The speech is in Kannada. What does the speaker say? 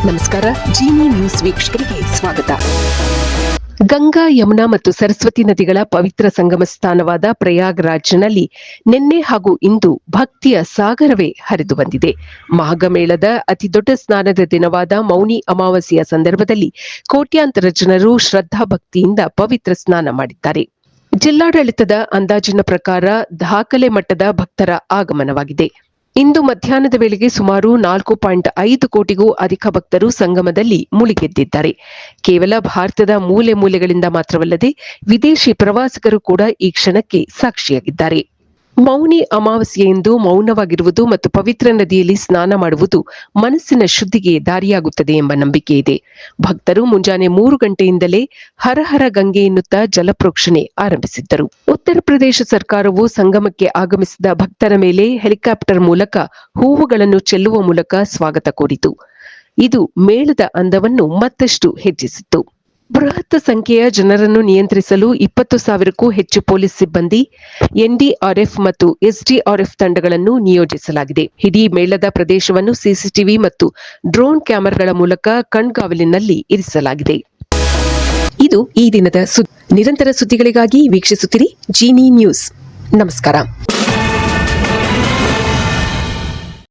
ನಮಸ್ಕಾರ. ಜೀನಿ ನ್ಯೂಸ್ ವೀಕ್ಷಕರಿಗೆ ಸ್ವಾಗತ. ಗಂಗಾ, ಯಮುನಾ ಮತ್ತು ಸರಸ್ವತಿ ನದಿಗಳ ಪವಿತ್ರ ಸಂಗಮ ಸ್ಥಾನವಾದ ಪ್ರಯಾಗ್ರಾಜ್ನಲ್ಲಿ ನಿನ್ನೆ ಹಾಗೂ ಇಂದು ಭಕ್ತಿಯ ಸಾಗರವೇ ಹರಿದು ಬಂದಿದೆ. ಮಾಘಮೇಳದ ಅತಿದೊಡ್ಡ ಸ್ನಾನದ ದಿನವಾದ ಮೌನಿ ಅಮಾವಾಸ್ಯೆಯ ಸಂದರ್ಭದಲ್ಲಿ ಕೋಟ್ಯಾಂತರ ಜನರು ಶ್ರದ್ಧಾಭಕ್ತಿಯಿಂದ ಪವಿತ್ರ ಸ್ನಾನ ಮಾಡಿದ್ದಾರೆ. ಜಿಲ್ಲಾಡಳಿತದ ಅಂದಾಜಿನ ಪ್ರಕಾರ ದಾಖಲೆ ಮಟ್ಟದ ಭಕ್ತರ ಆಗಮನವಾಗಿದೆ. ಇಂದು ಮಧ್ಯಾಹ್ನದ ವೇಳೆಗೆ ಸುಮಾರು 4.5 ಕೋಟಿಗೂ ಅಧಿಕ ಭಕ್ತರು ಸಂಗಮದಲ್ಲಿ ಮುಳುಗೆದ್ದಿದ್ದಾರೆ. ಕೇವಲ ಭಾರತದ ಮೂಲೆ ಮೂಲೆಗಳಿಂದ ಮಾತ್ರವಲ್ಲದೆ ವಿದೇಶಿ ಪ್ರವಾಸಿಗರು ಕೂಡ ಈ ಕ್ಷಣಕ್ಕೆ ಸಾಕ್ಷಿಯಾಗಿದ್ದಾರೆ. ಮೌನಿ ಅಮಾವಾಸ್ಯೆಯೆಂದು ಮೌನವಾಗಿರುವುದು ಮತ್ತು ಪವಿತ್ರ ನದಿಯಲ್ಲಿ ಸ್ನಾನ ಮಾಡುವುದು ಮನಸ್ಸಿನ ಶುದ್ಧಿಗೆ ದಾರಿಯಾಗುತ್ತದೆ ಎಂಬ ನಂಬಿಕೆ ಇದೆ. ಭಕ್ತರು ಮುಂಜಾನೆ 3 ಗಂಟೆಯಿಂದಲೇ ಹರ ಹರ ಗಂಗೆ ಎನ್ನುತ್ತಾ ಜಲಪ್ರೋಕ್ಷಣೆ ಆರಂಭಿಸಿದ್ದರು. ಉತ್ತರ ಪ್ರದೇಶ ಸರ್ಕಾರವು ಸಂಗಮಕ್ಕೆ ಆಗಮಿಸಿದ ಭಕ್ತರ ಮೇಲೆ ಹೆಲಿಕಾಪ್ಟರ್ ಮೂಲಕ ಹೂವುಗಳನ್ನು ಚೆಲ್ಲುವ ಮೂಲಕ ಸ್ವಾಗತ ಕೋರಿತು. ಇದು ಮೇಳದ ಅಂದವನ್ನು ಮತ್ತಷ್ಟು ಹೆಚ್ಚಿಸಿತು. ಬೃಹತ್ ಸಂಖ್ಯೆಯ ಜನರನ್ನು ನಿಯಂತ್ರಿಸಲು 20,000ಕ್ಕೂ ಹೆಚ್ಚು ಪೊಲೀಸ್ ಸಿಬ್ಬಂದಿ, ಎನ್ಡಿಆರ್ಎಫ್ ಮತ್ತು ಎಸ್ಡಿಆರ್ಎಫ್ ತಂಡಗಳನ್ನು ನಿಯೋಜಿಸಲಾಗಿದೆ. ಇಡೀ ಮೇಳದ ಪ್ರದೇಶವನ್ನು ಸಿಸಿಟಿವಿ ಮತ್ತು ಡ್ರೋನ್ ಕ್ಯಾಮೆರಾಗಳ ಮೂಲಕ ಕಣ್ಗಾವಲಿನಲ್ಲಿ ಇರಿಸಲಾಗಿದೆ. ಇದು ಈ ದಿನದ ನಿರಂತರ ಸುದ್ದಿಗಳಿಗಾಗಿ ವೀಕ್ಷಿಸುತ್ತಿರಿ ಜೀನಿ ನ್ಯೂಸ್. ನಮಸ್ಕಾರ.